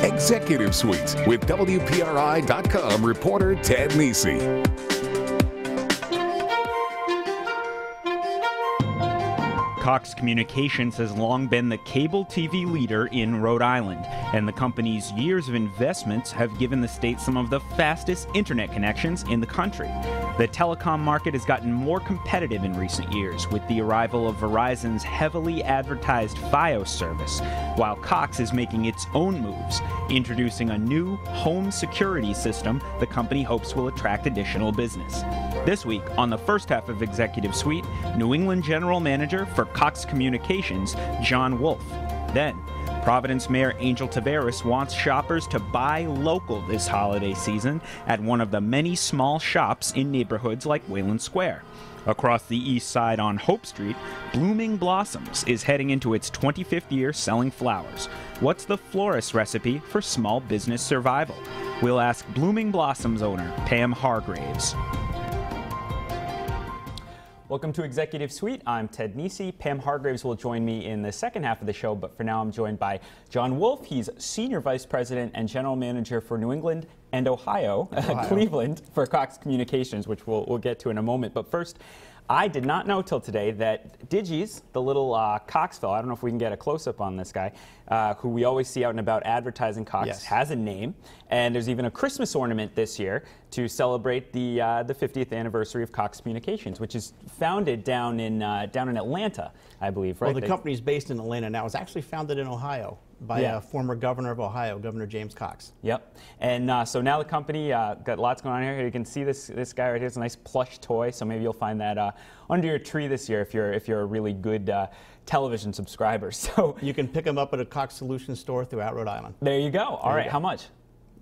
Executive Suite with WPRI.com reporter Ted Nesi. Cox Communications has long been the cable TV leader in Rhode Island, and the company's years of investments have given the state some of the fastest internet connections in the country. The telecom market has gotten more competitive in recent years with the arrival of Verizon's heavily advertised Fios service, while Cox is making its own moves, introducing a new home security system the company hopes will attract additional business. This week, on the first half of Executive Suite, New England General Manager for Cox Communications, John Wolfe. Then, Providence Mayor Angel Taveras wants shoppers to buy local this holiday season at one of the many small shops in neighborhoods like Wayland Square. Across the east side on Hope Street, Blooming Blossoms is heading into its 25th year selling flowers. What's the florist recipe for small business survival? We'll ask Blooming Blossoms owner Pam Hargraves. Welcome to Executive Suite. I'm Ted Nesi. Pam Hargraves will join me in the second half of the show, but for now I'm joined by John Wolfe. He's Senior Vice President and General Manager for New England and Ohio. Cleveland for Cox Communications, which we'll get to in a moment. But first, I did not know till today that Digis, the little Cox fellow, I don't know if we can get a close-up on this guy, who we always see out and about advertising Cox, yes, has a name. And there's even a Christmas ornament this year to celebrate the 50th anniversary of Cox Communications, which is founded down in Atlanta, I believe, right? Well, the company's based in Atlanta now. It was actually founded in Ohio by a former governor of Ohio, Governor James Cox. Yep. And so now the company got lots going on here. You can see this guy right here. It's a nice plush toy, so maybe you'll find that under your tree this year if you're a really good television subscriber. So you can pick them up at a Cox Solutions store throughout Rhode Island. There you go. All right. How much?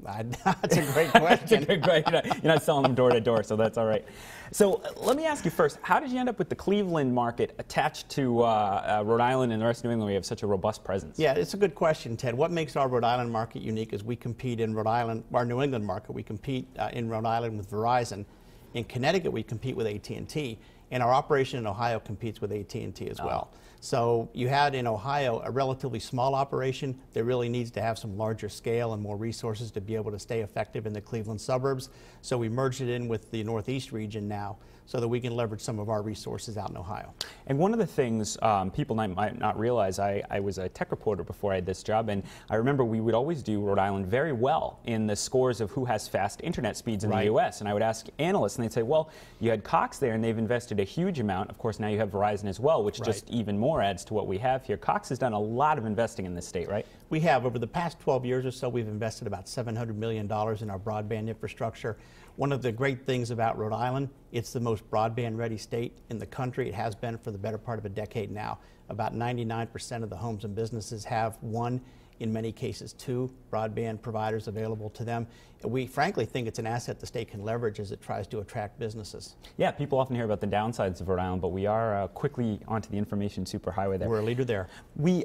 That's a great question. You're not selling them door to door, so that's all right. So let me ask you first, how did you end up with the Cleveland market attached to Rhode Island and the rest of New England where you have such a robust presence? Yeah, it's a good question, Ted. What makes our Rhode Island market unique is we compete in Rhode Island, our New England market, we compete in Rhode Island with Verizon. In Connecticut, we compete with AT&T. And our operation in Ohio competes with AT&T as well. So you had in Ohio a relatively small operation that really needs to have some larger scale and more resources to be able to stay effective in the Cleveland suburbs. So we merged it in with the Northeast region now so that we can leverage some of our resources out in Ohio. And one of the things people might not realize, I was a tech reporter before I had this job, and I remember we would always do Rhode Island very well in the scores of who has fast internet speeds in the U.S. And I would ask analysts, and they'd say, well, you had Cox there, and they've invested a huge amount. Of course, now you have Verizon as well, which just even more adds to what we have here. Cox has done a lot of investing in this state, right? We have. Over the past 12 years or so, we've invested about $700 million in our broadband infrastructure. One of the great things about Rhode Island, it's the most broadband-ready state in the country. It has been for the better part of a decade now. About 99% of the homes and businesses have one, in many cases two, broadband providers available to them. And we frankly think it's an asset the state can leverage as it tries to attract businesses. Yeah, people often hear about the downsides of Rhode Island, but we are quickly onto the information superhighway there. We're a leader there.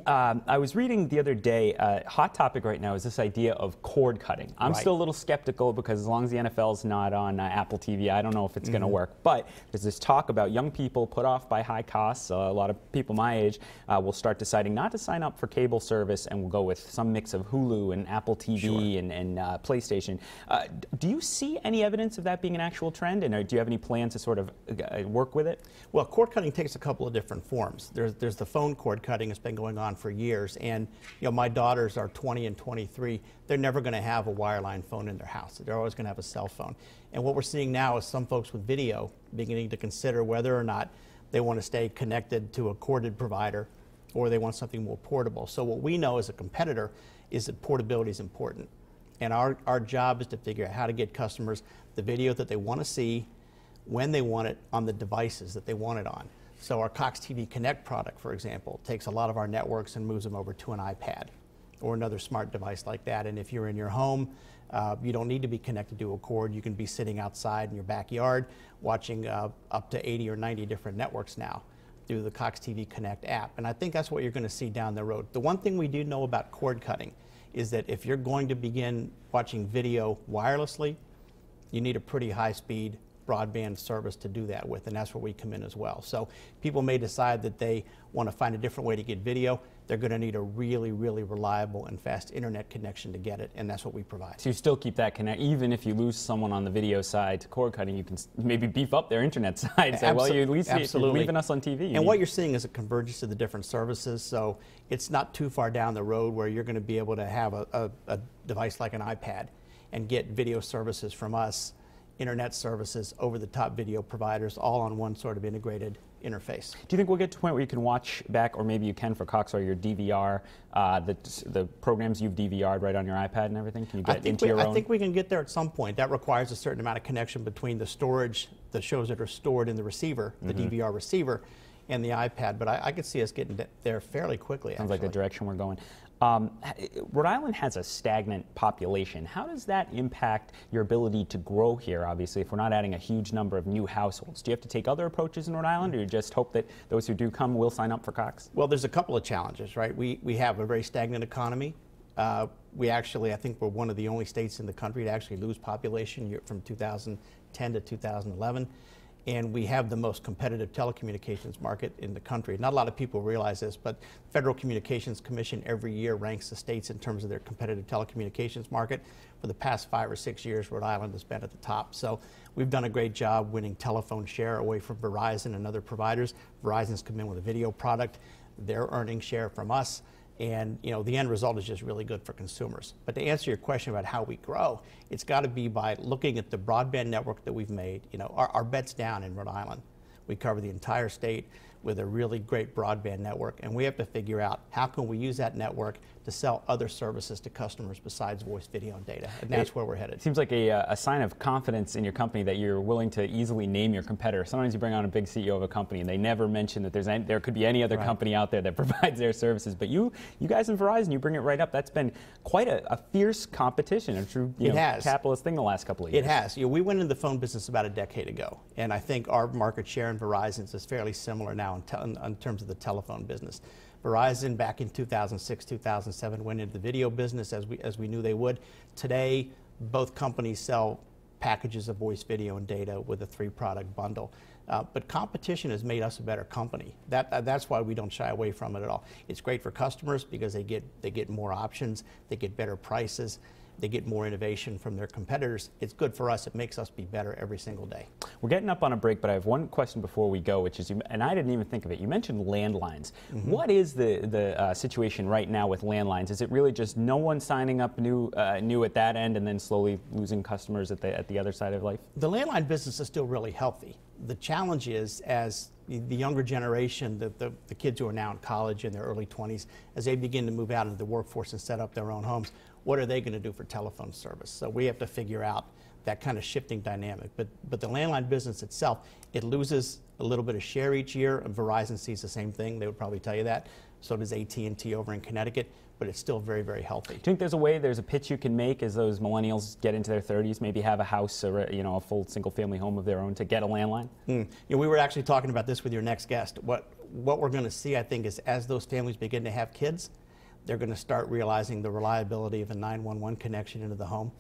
I was reading the other day, hot topic right now is this idea of cord cutting. I'm still a little skeptical because as long as the NFL's not on Apple TV, I don't know if it's going to work. But there's this talk about young people put off by high costs. A lot of people my age will start deciding not to sign up for cable service and will go with some mix of Hulu and Apple TV and PlayStation. Do you see any evidence of that being an actual trend, and do you have any plans to sort of work with it? Well, cord cutting takes a couple of different forms. There's the phone cord cutting that's been going on for years, and my daughters are 20 and 23. They're never going to have a wireline phone in their house. They're always going to have a cell phone. And what we're seeing now is some folks with video beginning to consider whether or not they want to stay connected to a corded provider or they want something more portable. So what we know as a competitor is that portability is important. And our job is to figure out how to get customers the video that they want to see when they want it on the devices that they want it on. So our Cox TV Connect product, for example, takes a lot of our networks and moves them over to an iPad or another smart device like that. And if you're in your home, you don't need to be connected to a cord. You can be sitting outside in your backyard watching up to 80 or 90 different networks now through the Cox TV Connect app. And I think that's what you're going to see down the road. The one thing we do know about cord cutting is that if you're going to begin watching video wirelessly, you need a pretty high-speed broadband service to do that with, and that's where we come in as well. So people may decide that they want to find a different way to get video. They're going to need a really, really reliable and fast internet connection to get it, and that's what we provide. So you still keep that connect, even if you lose someone on the video side to cord cutting, you can maybe beef up their internet side. Say, well, you at least you're leaving us on TV. And what you're seeing is a convergence of the different services. So it's not too far down the road where you're going to be able to have a device like an iPad and get video services from us, internet services, over-the-top video providers, all on one sort of integrated interface. Do you think we'll get to a point where you can watch back, or maybe you can for Cox, or your DVR, the programs you've DVR'd right on your iPad and everything? Can you get into your own? I think we can get there at some point. That requires a certain amount of connection between the storage, the shows that are stored in the receiver, the DVR receiver, and the iPad. But I could see us getting there fairly quickly. Sounds like the direction we're going. Rhode Island has a stagnant population. How does that impact your ability to grow here, obviously, if we're not adding a huge number of new households? Do you have to take other approaches in Rhode Island, or you just hope that those who do come will sign up for Cox? Well, there's a couple of challenges, right? We have a very stagnant economy. We actually, I think we're one of the only states in the country to actually lose population from 2010 to 2011. And we have the most competitive telecommunications market in the country. Not a lot of people realize this, but Federal Communications Commission every year ranks the states in terms of their competitive telecommunications market. For the past 5 or 6 years, Rhode Island has been at the top. So we've done a great job winning telephone share away from Verizon and other providers. Verizon's come in with a video product. They're earning share from us. And the end result is just really good for consumers. But to answer your question about how we grow, it's got to be by looking at the broadband network that we've made. Our bet's down in Rhode Island. We cover the entire state with a really great broadband network, and we have to figure out how can we use that network to sell other services to customers besides voice, video, and data, and that's where we're headed. It seems like a sign of confidence in your company that you're willing to easily name your competitor. Sometimes you bring on a big CEO of a company and they never mention that there could be any other company out there that provides their services, but you guys in Verizon, you bring it right up. That's been quite a fierce competition, a true capitalist thing the last couple of years. It has. We went into the phone business about a decade ago, and I think our market share in Verizon's is fairly similar now in terms of the telephone business. Verizon back in 2006, 2007 went into the video business as we knew they would. Today, both companies sell packages of voice, video, and data with a 3-product bundle. But competition has made us a better company. That's why we don't shy away from it at all. It's great for customers because they get more options, they get better prices, they get more innovation from their competitors. It's good for us. It makes us be better every single day. We're getting up on a break, but I have one question before we go, which is, and I didn't even think of it. You mentioned landlines. What is the situation right now with landlines? Is it really just no one signing up new at that end and then slowly losing customers at the other side of life? The landline business is still really healthy. The challenge is, as the younger generation, the kids who are now in college in their early 20s, as they begin to move out into the workforce and set up their own homes, what are they going to do for telephone service? So we have to figure out that kind of shifting dynamic. But the landline business itself, it loses a little bit of share each year. Verizon sees the same thing. They would probably tell you that. So does AT&T over in Connecticut. But it's still very, very healthy. Do you think there's a pitch you can make as those millennials get into their 30s, maybe have a house or a full single-family home of their own to get a landline? We were actually talking about this with your next guest. What we're going to see, I think, is as those families begin to have kids, they're going to start realizing the reliability of a 911 connection into the home.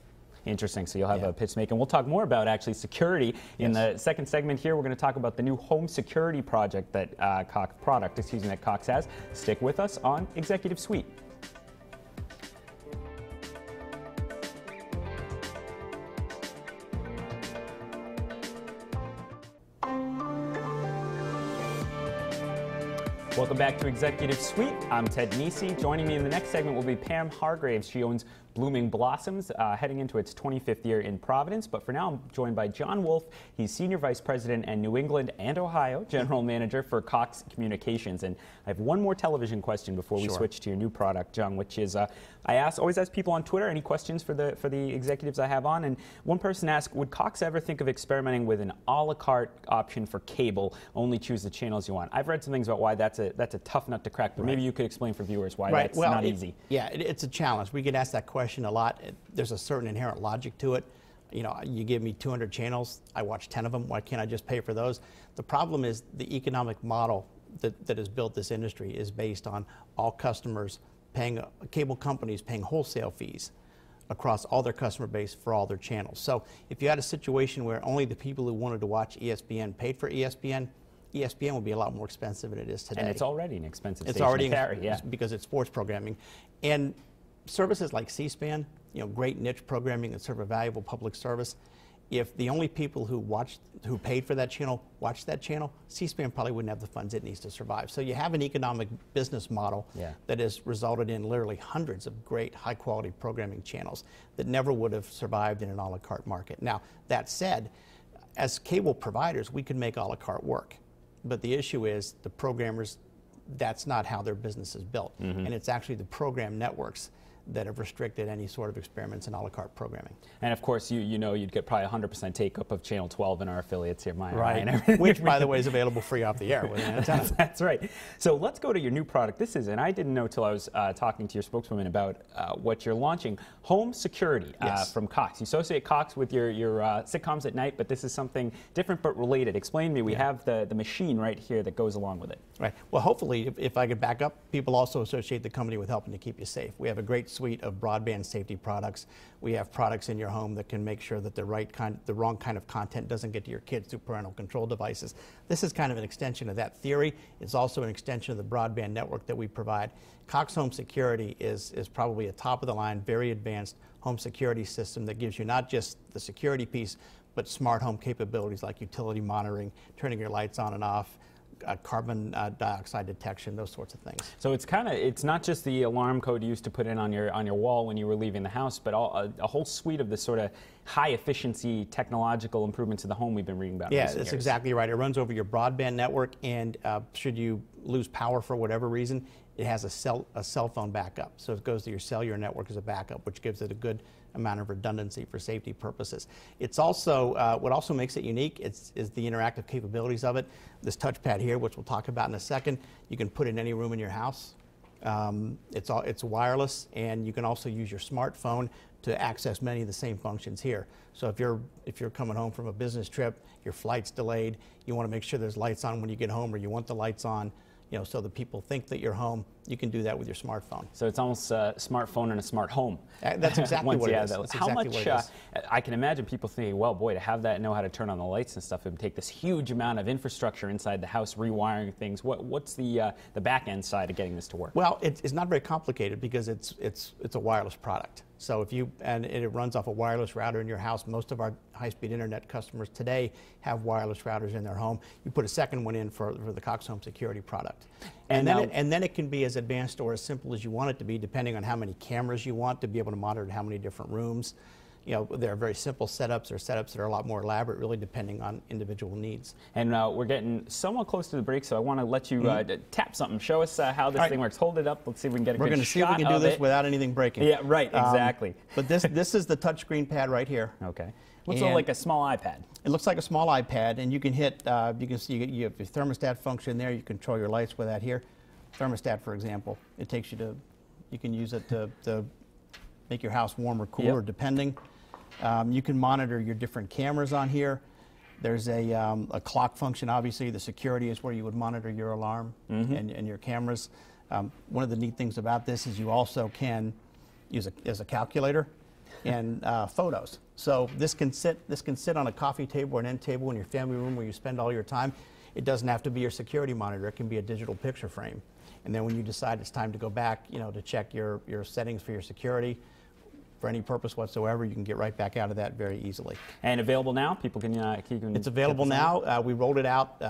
Interesting. So you'll have a pitch to make. And we'll talk more about actually security in the second segment here. We're going to talk about the new home security project that Cox has. Stick with us on Executive Suite. Welcome back to Executive Suite. I'm Ted Nisi. Joining me in the next segment will be Pam Hargraves. She owns Blooming Blossoms, heading into its 25th year in Providence. But for now, I'm joined by John Wolfe. He's Senior Vice President and New England and Ohio General Manager for Cox Communications. And I have one more television question before we switch to your new product, John, which is I always ask people on Twitter any questions for the executives I have on. And one person asked, would Cox ever think of experimenting with an a la carte option for cable, only choose the channels you want? I've read some things about why that's a tough nut to crack, but maybe you could explain for viewers why that's not easy. It's a challenge. We get asked that question a lot. There's a certain inherent logic to it. You give me 200 channels, I watch 10 of them. Why can't I just pay for those? The problem is the economic model that has built this industry is based on all customers paying, cable companies paying wholesale fees across all their customer base for all their channels. So if you had a situation where only the people who wanted to watch ESPN paid for ESPN, ESPN would be a lot more expensive than it is today. And it's already an expensive it's station already to carry, yeah. Because it's sports programming. And services like C-SPAN, great niche programming that serve a valuable public service. If the only people who paid for that channel watched that channel, C-SPAN probably wouldn't have the funds it needs to survive. So you have an economic business model that has resulted in literally hundreds of great high-quality programming channels that never would have survived in an a la carte market. Now, that said, as cable providers, we can make a la carte work. But the issue is the programmers, that's not how their business is built. And it's actually the program networks that have restricted any sort of experiments in a la carte programming. And of course, you'd get probably 100% take-up of Channel 12 in our affiliates here, Which, by the way, is available free off the air with an antenna. That's right. So let's go to your new product. This is, and I didn't know till I was talking to your spokeswoman about what you're launching, home security from Cox. You associate Cox with your sitcoms at night, but this is something different but related. Explain to me. We have the machine right here that goes along with it. Right. Well, hopefully, if I could back up, people also associate the company with helping to keep you safe. We have a great suite of broadband safety products. We have products in your home that can make sure that the wrong kind of content doesn't get to your kids through parental control devices. This is kind of an extension of that theory. It's also an extension of the broadband network that we provide. Cox Home Security is probably a top-of-the-line, very advanced home security system that gives you not just the security piece, but smart home capabilities like utility monitoring, turning your lights on and off, carbon dioxide detection, those sorts of things. So it's not just the alarm code you used to put in on your wall when you were leaving the house, but a whole suite of the sort of high efficiency technological improvements to the home we've been reading about. Yeah, that's exactly right. It runs over your broadband network, and should you lose power for whatever reason, it has a cell phone backup. So it goes to your cellular network as a backup, which gives it a good amount of redundancy for safety purposes. It's also, what also makes it unique is the interactive capabilities of it. This touchpad here, which we'll talk about in a second, you can put in any room in your house. It's wireless, and you can also use your smartphone to access many of the same functions here. So if you're coming home from a business trip, your flight's delayed, you want to make sure there's lights on when you get home, or you want the lights on, so that people think that you're home, you can do that with your smartphone. So it's almost a smartphone and a smart home. That's exactly what it is. That's How exactly much, what it is. I can imagine people thinking, well, boy, to have that and know how to turn on the lights and stuff, it would take this huge amount of infrastructure inside the house, rewiring things. What's the back end side of getting this to work? Well, it's not very complicated because it's a wireless product. So and it runs off a wireless router in your house. Most of our high-speed internet customers today have wireless routers in their home. You put a second one in for the Cox Home Security product. And then it can be as advanced or as simple as you want it to be, depending on how many cameras you want to be able to monitor how many different rooms. There are very simple setups or setups that are a lot more elaborate, really depending on individual needs. And we're getting somewhat close to the break, so I want to let you tap something. Show us how this thing works. Hold it up. Let's see if we can get a good shot of it. We're going to see if we can do this without anything breaking. Yeah, right, exactly. But this is the touchscreen pad right here. Okay. Looks like a small iPad. It looks like a small iPad, and you can hit, you can see you have your thermostat function there. You control your lights with that here. Thermostat, for example, it takes you to, you can use it to make your house warm or cooler, depending. You can monitor your different cameras on here. There's a clock function, obviously. The security is where you would monitor your alarm and your cameras. One of the neat things about this is you also can use it as a calculator and photos. So this can sit on a coffee table or an end table in your family room where you spend all your time. It doesn't have to be your security monitor. It can be a digital picture frame. And then when you decide it's time to go back, to check your settings for your security, for any purpose whatsoever, you can get right back out of that very easily. And available now? People can It's available now. We rolled it out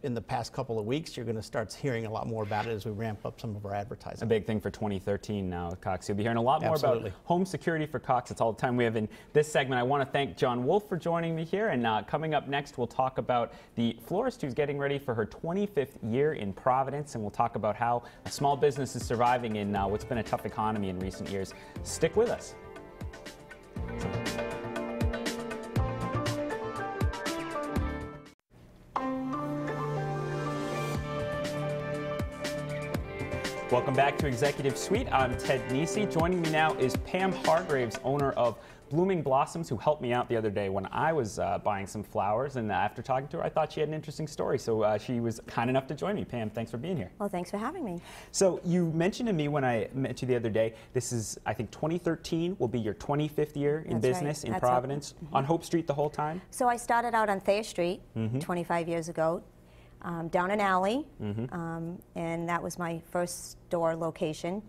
in the past couple of weeks. You're going to start hearing a lot more about it as we ramp up some of our advertising. A big thing for 2013 now, Cox. You'll be hearing a lot more about home security for Cox. It's all the time we have in this segment. I want to thank John Wolfe for joining me here. And coming up next, we'll talk about the florist who's getting ready for her 25th year in Providence. And we'll talk about how a small business is surviving in what's been a tough economy in recent years. Stick with us. Welcome back to Executive Suite. I'm Ted Nisi. Joining me now is Pam Hargraves, owner of Blooming Blossoms, who helped me out the other day when I was buying some flowers. And after talking to her, I thought she had an interesting story. So she was kind enough to join me. Pam, thanks for being here. Well, thanks for having me. So you mentioned to me when I met you the other day, this is, I think, 2013 will be your 25th year in business in Providence. On Hope Street the whole time? So I started out on Thayer Street 25 years ago, down an alley, and that was my first store location.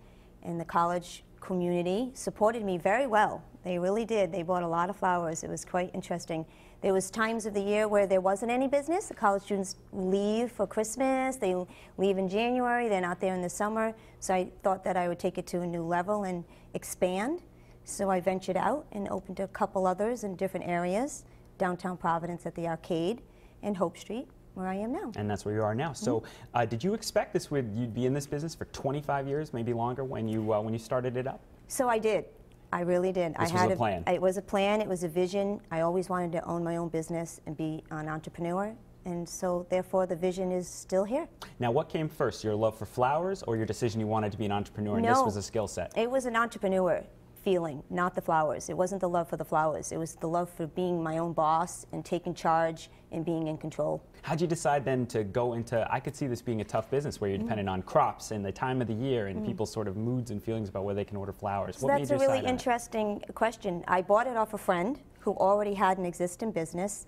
And the college community supported me very well. They really did. They bought a lot of flowers. It was quite interesting. There was times of the year where there wasn't any business. The college students leave for Christmas. They leave in January. They're not there in the summer. So I thought that I would take it to a new level and expand. So I ventured out and opened a couple others in different areas, downtown Providence at the Arcade and Hope Street, where I am now. And that's where you are now. So did you expect you'd be in this business for 25 years, maybe longer, when you started it up? So I did. I really did. This was a plan. It was a plan. It was a vision. I always wanted to own my own business and be an entrepreneur. And so, therefore, the vision is still here. Now, what came first, your love for flowers or your decision you wanted to be an entrepreneur and this was a skill set? It was an entrepreneur feeling, not the flowers. It wasn't the love for the flowers. It was the love for being my own boss and taking charge and being in control. How'd you decide then to go into, I could see this being a tough business where you're dependent on crops and the time of the year and people's sort of moods and feelings about where they can order flowers. So what that's made a you really decide on interesting question. I bought it off a friend who already had an existing business.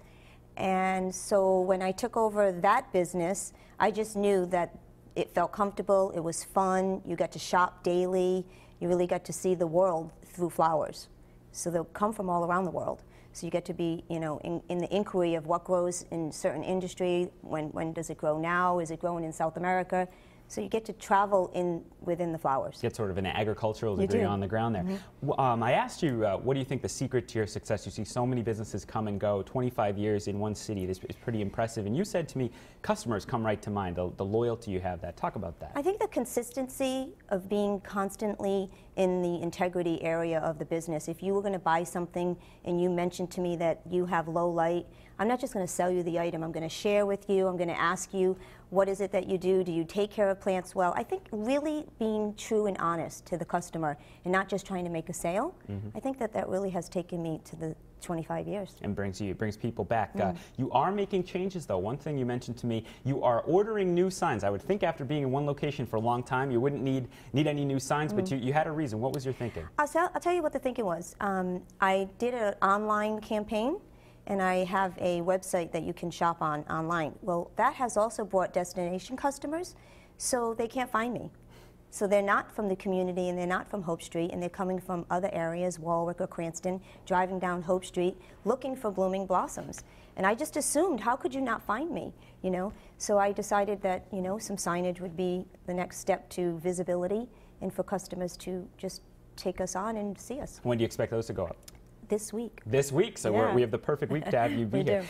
And so when I took over that business, I just knew that it felt comfortable, it was fun, you got to shop daily, you really got to see the world through flowers. So they'll come from all around the world. So you get to be, you know, in the inquiry of what grows in certain industry, when does it grow now, is it growing in South America? So you get to travel within the flowers. Get sort of an agricultural degree on the ground there. I asked you, what do you think the secret to your success? You see so many businesses come and go, 25 years in one city. This is pretty impressive. And you said to me, customers come right to mind, the loyalty you have. Talk about that. I think the consistency of being constantly in the integrity area of the business. If you were going to buy something and you mentioned to me that you have low light, I'm not just going to sell you the item. I'm going to share with you. I'm going to ask you, what is it that you do? Do you take care of plants well? I think really being true and honest to the customer and not just trying to make a sale. I think that really has taken me to the 25 years. And brings people back. You are making changes, though. One thing you mentioned to me, you are ordering new signs. I would think after being in one location for a long time, you wouldn't need any new signs, but you had a reason. What was your thinking? I'll tell you what the thinking was. I did an online campaign, and I have a website that you can shop online. Well, that has also brought destination customers, so they can't find me. So they're not from the community and they're not from Hope Street, and they're coming from other areas, Warwick or Cranston, driving down Hope Street looking for blooming blossoms. And I just assumed, how could you not find me? You know? So I decided that, you know, some signage would be the next step to visibility and for customers to just take us on and see us. When do you expect those to go up? This week. This week, so we have the perfect week to have you be here.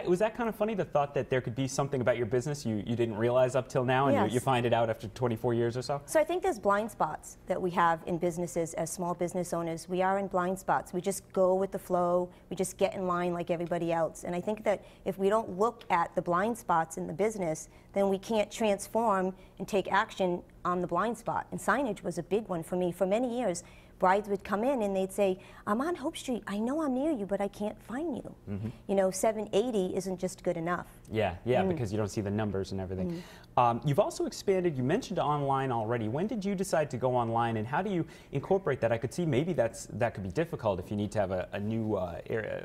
Was that kind of funny, the thought that there could be something about your business you didn't realize up till now, and you find it out after 24 years or so? So I think there's blind spots that we have in businesses as small business owners. We are in blind spots. We just go with the flow. We just get in line like everybody else. And I think that if we don't look at the blind spots in the business, then we can't transform and take action on the blind spot. And signage was a big one for me for many years. Brides would come in and they'd say, I'm on Hope Street. I know I'm near you, but I can't find you. You know, 780 isn't just good enough. Yeah, because you don't see the numbers and everything. You've also expanded, you mentioned online already. When did you decide to go online, and how do you incorporate that? I could see maybe that could be difficult if you need to have a new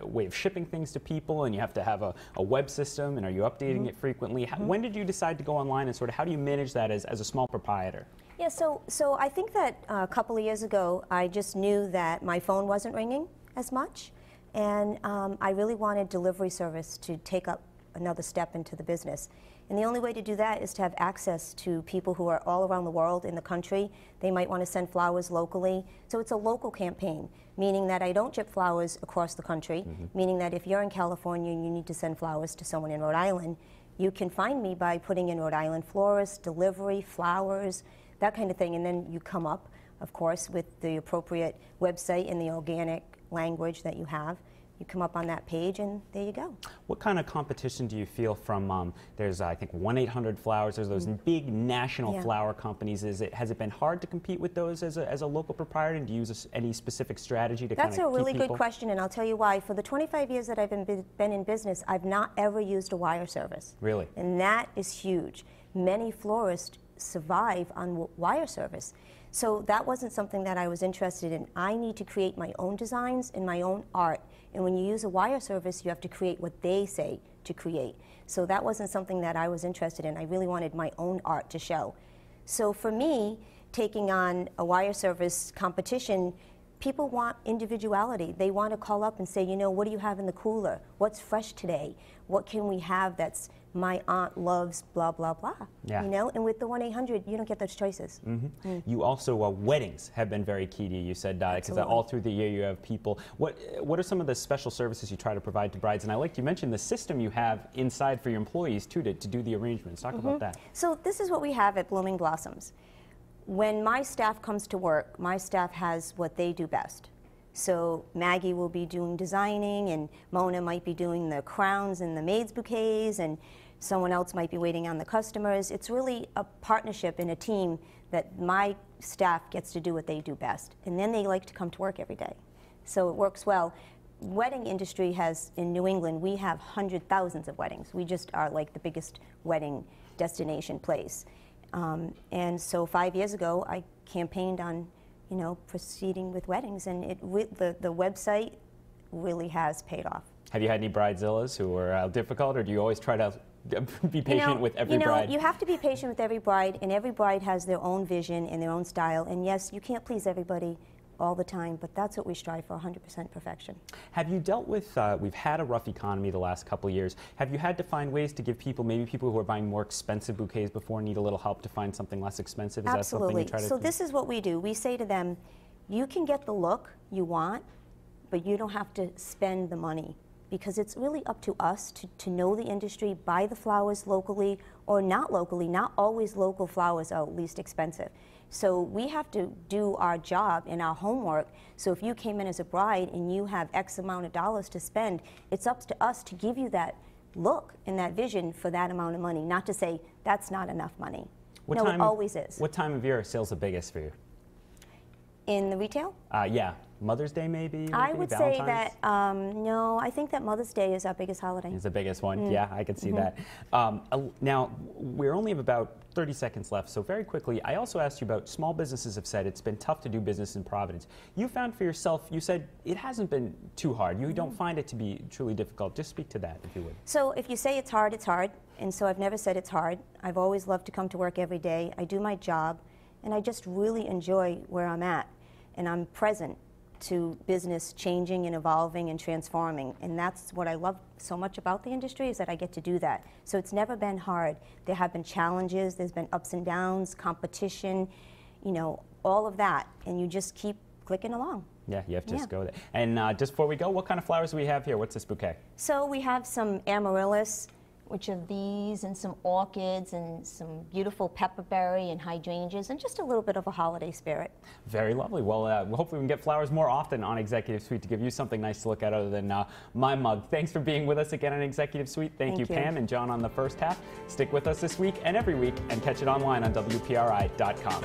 way of shipping things to people, and you have to have a web system, and are you updating it frequently? When did you decide to go online, and sort of how do you manage that as a small proprietor? Yeah, so I think that a couple of years ago, I just knew that my phone wasn't ringing as much, and I really wanted delivery service to take up another step into the business. And the only way to do that is to have access to people who are all around the world in the country. They might want to send flowers locally. So it's a local campaign, meaning that I don't ship flowers across the country, meaning that if you're in California and you need to send flowers to someone in Rhode Island, you can find me by putting in Rhode Island florist, delivery, flowers, that kind of thing. And then you come up, of course, with the appropriate website and the organic language that you have. You come up on that page, and there you go. What kind of competition do you feel from, there's, I think, 1-800-Flowers, there's those big national flower companies. Has it been hard to compete with those as a local proprietor? And do you use any specific strategy to kind of keep people? That's a really good question, and I'll tell you why. For the 25 years that I've been in business, I've not ever used a wire service. Really? And that is huge. Many florists survive on wire service. So that wasn't something that I was interested in. I need to create my own designs and my own art. And when you use a wire service, you have to create what they say to create. So that wasn't something that I was interested in. I really wanted my own art to show. So for me, taking on a wire service competition, people want individuality. They want to call up and say, you know, what do you have in the cooler? What's fresh today? What can we have that's my aunt loves blah, blah, blah. Yeah. You know, and with the 1-800, you don't get those choices. You also, weddings have been very key to you. You said, because all through the year you have people. What are some of the special services you try to provide to brides? And I liked you mentioned the system you have inside for your employees, too, to do the arrangements. Talk about that. So this is what we have at Blooming Blossoms. When my staff comes to work, my staff has what they do best. So Maggie will be doing designing, and Mona might be doing the crowns and the maids' bouquets, and someone else might be waiting on the customers. It's really a partnership and a team that my staff gets to do what they do best. And then they like to come to work every day. So it works well. Wedding industry has, in New England, we have thousands of weddings. We just are like the biggest wedding destination place. And so 5 years ago, I campaigned on, you know, proceeding with weddings, and the website really has paid off. Have you had any bridezillas who were difficult, or do you always try to be patient with every bride? You have to be patient with every bride, and every bride has their own vision and their own style. And yes, you can't please everybody all the time, but that's what we strive for, 100% perfection. Have you dealt with, we've had a rough economy the last couple of years. Have you had to find ways to give people, maybe people who are buying more expensive bouquets before, need a little help to find something less expensive? Is Absolutely. that something you try to do? So this is what we do. We say to them, you can get the look you want, but you don't have to spend the money, because it's really up to us to know the industry, buy the flowers locally or not locally. Not always local flowers are least expensive. So we have to do our job and our homework. So if you came in as a bride and you have X amount of dollars to spend, it's up to us to give you that look and that vision for that amount of money, not to say that's not enough money. No, it always is. What time of year are sales the biggest for you? In the retail? Yeah. Mother's Day, maybe? I would say that, no, I think that Mother's Day is our biggest holiday. It's the biggest one. Yeah, I can see that. Now, we only have about 30 seconds left, so very quickly, I also asked you about small businesses have said it's been tough to do business in Providence. You found for yourself, you said it hasn't been too hard. You don't find it to be truly difficult. Just speak to that, if you would. So if you say it's hard, and so I've never said it's hard. I've always loved to come to work every day. I do my job, and I just really enjoy where I'm at, and I'm present to business changing and evolving and transforming. And that's what I love so much about the industry, is that I get to do that. So it's never been hard. There have been challenges, there's been ups and downs, competition, you know, all of that. And you just keep clicking along. Yeah, you have to just go there. And just before we go, what kind of flowers do we have here? What's this bouquet? So we have some amaryllis, which are these, and some orchids, and some beautiful pepperberry and hydrangeas, and just a little bit of a holiday spirit. Very lovely. Well, hopefully we can get flowers more often on Executive Suite to give you something nice to look at other than my mug. Thanks for being with us again on Executive Suite. Thank you, Pam and John, on the first half. Stick with us this week and every week, and catch it online on WPRI.com.